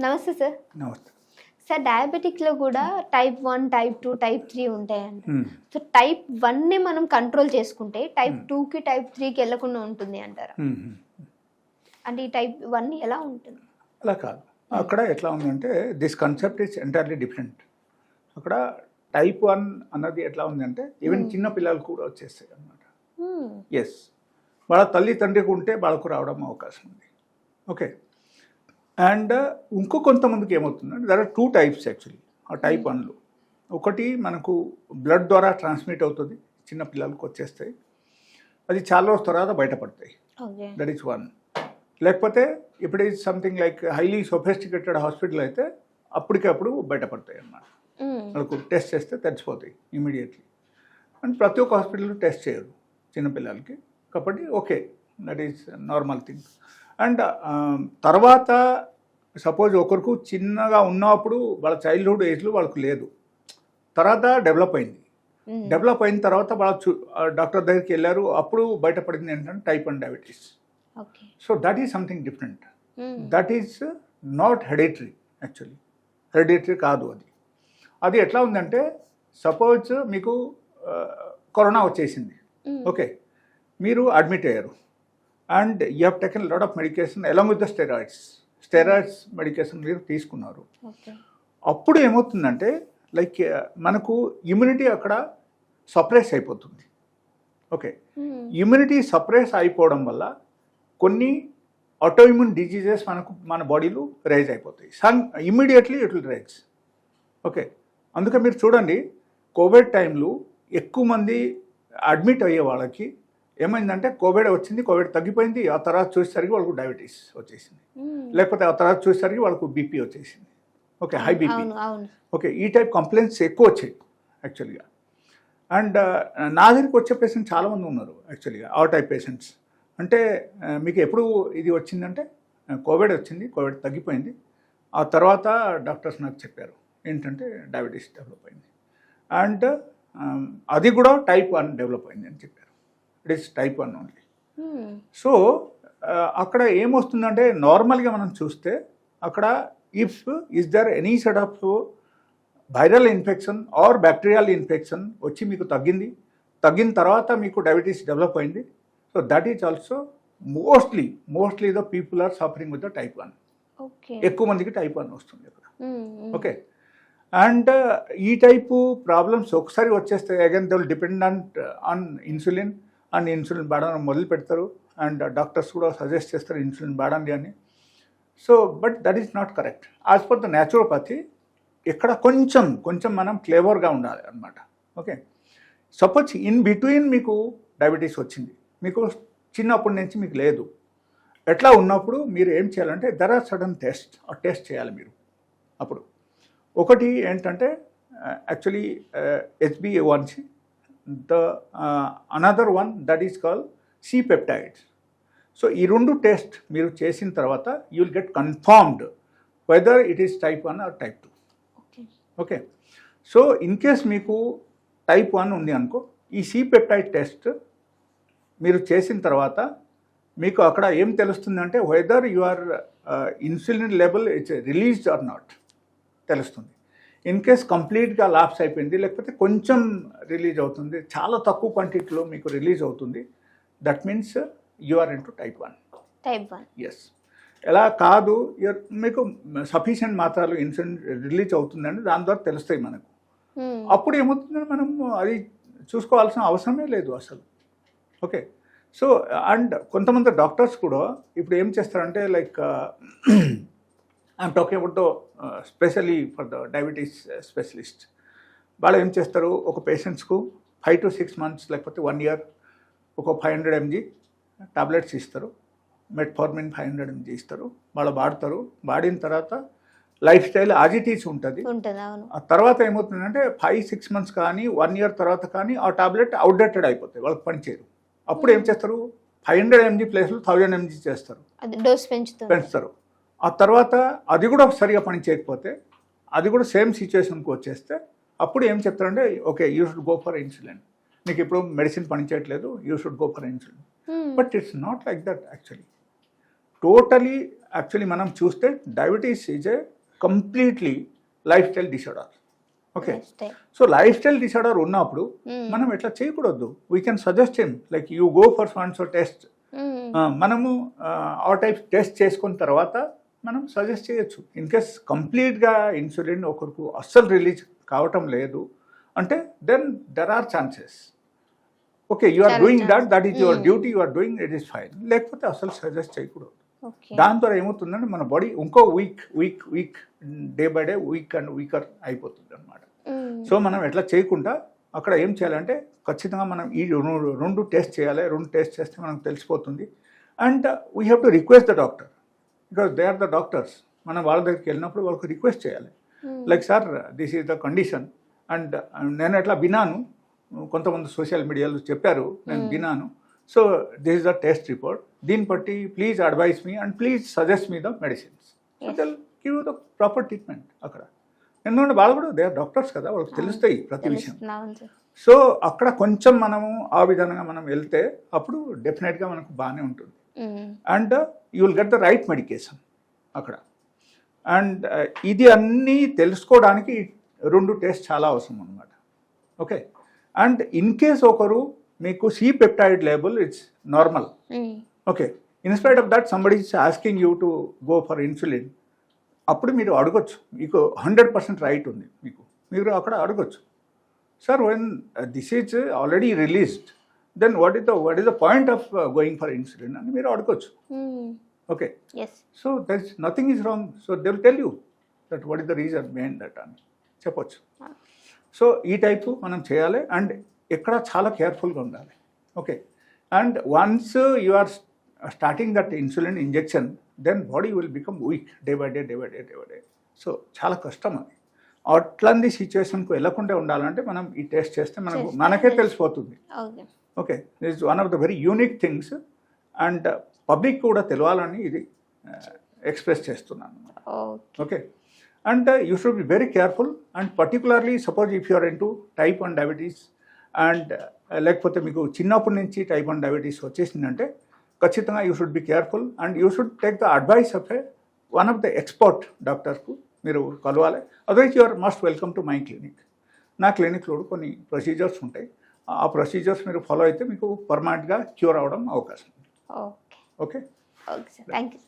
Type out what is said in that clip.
నమస్తే సార్. నమస్తే. సార్, డయాబెటిక్లో కూడా టైప్ 1, టైప్ 2, టైప్ 3 ఉంటాయండి. సో టైప్ 1ని మనం కంట్రోల్ చేసుకుంటే టైప్ 2కి టైప్ 3కి వెళ్ళకుండా ఉంటుంది అంటారా? అంటే ఈ టైప్ 1 ఎలా ఉంటుంది? అలా కాదు. అక్కడ ఎట్లా ఉందంటే this concept is entirely different. అక్కడ టైప్ 1 అన్నది ఎట్లా ఉందంటే ఈవెన్ చిన్న పిల్లలు కూడా వచ్చేస్తాయి అన్నమాట. ఎస్, వాళ్ళ తల్లి తండ్రికి ఉంటే వాళ్ళకు రావడం అవకాశం ఉంది. ఓకే. అండ్ ఇంకో కొంతమందికి ఏమవుతుందంటే దర్ ఆర్ 2 టైప్స్ యాక్చువల్లీ ఆ టైప్ 1లో. ఒకటి మనకు బ్లడ్ ద్వారా ట్రాన్స్మిట్ అవుతుంది, చిన్న పిల్లలకు వచ్చేస్తాయి, అది చాలా రోజుల తర్వాత బయటపడతాయి. That is 1. లేకపోతే ఇప్పుడు is something like highly sophisticated hospital అయితే అప్పటికప్పుడు బయటపడతాయి అన్నమాట. వాళ్ళకు టెస్ట్ చేస్తే తెలిసిపోతాయి ఇమీడియట్లీ. అండ్ ప్రతి ఒక్క హాస్పిటల్లో టెస్ట్ చేయరు చిన్నపిల్లలకి, కాబట్టి okay, that is normal thing. And తర్వాత సపోజ్ ఒకరికి చిన్నగా ఉన్నప్పుడు వాళ్ళ చైల్డ్హుడ్ ఏజ్లో వాళ్ళకు లేదు, తర్వాత డెవలప్ అయింది. డెవలప్ అయిన తర్వాత వాళ్ళ డాక్టర్ దగ్గరికి వెళ్ళారు, అప్పుడు బయటపడింది ఏంటంటే type 1 diabetes. So that is something different. That is not hereditary actually. Hereditary కాదు అది. అది ఎట్లా ఉందంటే సపోజ్ మీకు కరోనా వచ్చేసింది, ఓకే, మీరు అడ్మిట్ అయ్యారు and you have taken lot of medication along with the steroids medication మీరు తీసుకున్నారు. అప్పుడు ఏమవుతుందంటే లైక్ మనకు ఇమ్యూనిటీ అక్కడ సప్రెస్ అయిపోతుంది. ఓకే, ఇమ్యూనిటీ సప్రెస్ అయిపోవడం వల్ల కొన్ని ఆటోఇమ్యూన్ డిజీజెస్ మన బాడీలో రైజ్ అయిపోతాయి. Immediately it will rise. Okay, అందుకే మీరు చూడండి కోవిడ్ టైంలో ఎక్కువ మంది అడ్మిట్ అయ్యే వాళ్ళకి ఏమైందంటే కోవిడ్ వచ్చింది, కోవిడ్ తగ్గిపోయింది, ఆ తర్వాత చూసేసరికి వాళ్ళకు డయాబెటీస్ వచ్చేసింది, లేకపోతే ఆ తర్వాత చూసేసరికి వాళ్ళకు బీపీ వచ్చేసింది. Okay, high BP. ఓకే, ఈ టైప్ కంప్లైంట్స్ ఎక్కువ వచ్చాయి యాక్చువల్గా. అండ్ నా దగ్గరికి వచ్చే పేషెంట్స్ చాలామంది ఉన్నారు యాక్చువల్గా ఆ టైప్ పేషెంట్స్. అంటే మీకు ఎప్పుడు ఇది వచ్చిందంటే కోవిడ్ వచ్చింది, కోవిడ్ తగ్గిపోయింది, ఆ తర్వాత డాక్టర్స్ నాకు చెప్పారు ఏంటంటే డయాబెటీస్ డెవలప్ అయింది అండ్ అది కూడా టైప్ 1 డెవలప్ అయింది అని చెప్పారు. It is type 1 only. So అక్కడ ఏమొస్తుందంటే నార్మల్గా మనం చూస్తే అక్కడ if is there any set of viral infection or bacterial infection వచ్చి మీకు తగ్గిన తర్వాత మీకు డయాబెటీస్ డెవలప్ అయింది. So that is also mostly the people are suffering with the type 1. ఎక్కువ మందికి టైప్ 1 వస్తుంది అక్కడ. ఓకే, అండ్ ఈ టైపు ప్రాబ్లమ్స్ ఒకసారి వచ్చేస్తే again they will dependent on insulin and insulin వాడడం మొదలు పెడతారు అండ్ డాక్టర్స్ కూడా సజెస్ట్ చేస్తారు ఇన్సులిన్ వాడండి అని. So but that is not correct. As per the naturopathy ఇక్కడ కొంచెం మనం క్లేవర్గా ఉండాలి అన్నమాట. ఓకే, సపోజ్ ఇన్ బిట్వీన్ మీకు డయాబెటీస్ వచ్చింది, మీకు చిన్నప్పటి నుంచి మీకు లేదు, ఎట్లా ఉన్నప్పుడు మీరు ఏం చేయాలంటే దర్ ఆర్ సడన్ టెస్ట్ చేయాలి మీరు. అప్పుడు ఒకటి ఏంటంటే actually HbA1c, the another one that is call C peptides. So ఈ 2 టెస్ట్ మీరు చేసిన తర్వాత you will get confirmed whether it is type 1 or type 2. Okay, so in case మీకు టైప్ 1 ఉంది అనుకో, ఈ C పెప్టైడ్ టెస్ట్ మీరు చేసిన తర్వాత మీకు అక్కడ ఏం తెలుస్తుందంటే whether your insulin level it's released or not తెలుస్తుంది. ఇన్ కేస్ కంప్లీట్గా లాప్స్ అయిపోయింది, లేకపోతే కొంచెం రిలీజ్ అవుతుంది, చాలా తక్కువ క్వాంటిటీలో మీకు రిలీజ్ అవుతుంది, that means you are into type 1. Yes, ఎలా కాదు, మీకు సఫిషియెంట్ మాత్రాలు ఇన్సులిన్ రిలీజ్ అవుతుందని దాని ద్వారా తెలుస్తాయి మనకు. అప్పుడు ఏమవుతుందంటే మనం అది చూసుకోవాల్సిన అవసరమే లేదు అసలు. ఓకే, సో అండ్ కొంతమంది డాక్టర్స్ కూడా ఇప్పుడు ఏం చేస్తారంటే like I'm talking about the specially for the diabetes specialist. వాళ్ళు ఏం చేస్తారు, ఒక పేషెంట్స్కు 5 to 6 months లేకపోతే 1 year ఒక 500 mg టాబ్లెట్స్ ఇస్తారు, మెట్ఫార్మిన్ 500 mg ఇస్తారు, వాళ్ళు వాడతారు. వాడిన తర్వాత లైఫ్ స్టైల్ యాజిటీస్ ఉంటుంది. ఆ తర్వాత ఏమవుతుందంటే 5-6 months కానీ 1 year తర్వాత కానీ ఆ టాబ్లెట్ అవుట్డేటెడ్ అయిపోతాయి, వాళ్ళకి పనిచేయరు. అప్పుడు ఏం చేస్తారు, 500 mg ప్లేస్లో 1000 mg చేస్తారు, డోస్ పెంచుతారు. ఆ తర్వాత అది కూడా సరిగా పని చేయకపోతే అది కూడా సేమ్ సిచ్యువేషన్కి వచ్చేస్తే అప్పుడు ఏం చెప్తారంటే okay you should go for insulin, నీకు ఇప్పుడు మెడిసిన్ పనిచేయట్లేదు, you should go for insulin. But it's not like that actually. Totally actually మనం చూస్తే diabetes is a completely life style disorder. Okay, so life style disorder ఉన్నప్పుడు మనం ఎట్లా చేయకూడదు. We can suggest him like you go for once test. మనము ఆ type test చేసుకున్న తర్వాత మనం సజెస్ట్ చేయొచ్చు. ఇన్ కేస్ కంప్లీట్గా ఇన్సులిన్ ఒకరికి అస్సలు రిలీజ్ కావటం లేదు అంటే then there are chances. Okay, you are doing that is your duty, you are doing, it is fine. లేకపోతే అసలు సజెస్ట్ చేయకూడదు. దాని ద్వారా ఏమవుతుందంటే మన బాడీ ఇంకో week day by day weaker అయిపోతుంది అనమాట. సో మనం ఎట్లా చేయకుండా అక్కడ ఏం చేయాలంటే ఖచ్చితంగా మనం ఈ రెండు టెస్ట్ చేయాలి. రెండు టెస్ట్ చేస్తే మనకు తెలిసిపోతుంది. And we have to request the doctor because they are the doctors. మనం వాళ్ళ దగ్గరికి వెళ్ళినప్పుడు వాళ్ళకి రిక్వెస్ట్ చేయాలి like sir this is the condition. And నేను ఎట్లా విన్నాను, కొంతమంది సోషల్ మీడియాలో చెప్పారు, నేను విన్నాను. So this is the test report, దీన్ని బట్టి please advise me and please suggest me the medicines. So they will give the proper treatment అక్కడ. ఎందుకంటే వాళ్ళు కూడా దే ఆర్ డాక్టర్స్ కదా, వాళ్ళకి తెలుస్తాయి ప్రతి విషయం. సో అక్కడ కొంచెం మనము ఆ విధంగా మనం వెళ్తే అప్పుడు డెఫినెట్గా మనకు బాగానే ఉంటుంది. And you will get the right medication అక్కడ. అండ్ ఇది అన్నీ తెలుసుకోవడానికి రెండు టెస్ట్ చాలా అవసరం అనమాట. ఓకే, అండ్ ఇన్ కేస్ ఒకరు మీకు సి పెప్టైడ్ లేబుల్ it's normal. Okay, in spite of that somebody is asking you to go for insulin. అప్పుడు మీరు అడగొచ్చు, మీకు 100% రైట్ ఉంది, మీరు అక్కడ అడగొచ్చు, sir when this is already released then what is the point of going for insulin అని మీరు అడగొచ్చు. Okay, so that is nothing is wrong. So they will tell you that what is the reason behind that అని చెప్పొచ్చు. So ఈ type మనం చేయాలి and ఎక్కడ చాలా కేర్ఫుల్గా ఉండాలి. Okay, and once you are starting that insulin injection then body will become weak day by day. So చాలా కష్టం అది. అట్లాంటి సిచ్యువేషన్కు వెళ్ళకుండా ఉండాలంటే మనం ఈ టెస్ట్ చేస్తే మనకే తెలిసిపోతుంది. Okay, this is one of the very unique things and public కూడా తెలియాలని ఇది ఎక్స్ప్రెస్ చేస్తున్నాను. Okay, and you should be very careful and particularly suppose if you are into type 1 diabetes and లేకపోతే మీకు చిన్నప్పటి నుంచి టైప్ 1 డయాబెటీస్ వచ్చేసిందంటే ఖచ్చితంగా you should be careful and you should take the advice of one of the expert డాక్టర్కు మీరు కలవాలి. Otherwise you are must welcome to my clinic. నా క్లినిక్లో కొన్ని ప్రొసీజర్స్ ఉంటాయి. ఆ ప్రొసీజర్స్ మీరు ఫాలో అయితే మీకు పర్మనెంట్గా క్యూర్ అవ్వడం అవకాశం ఉంది. Okay, thank you.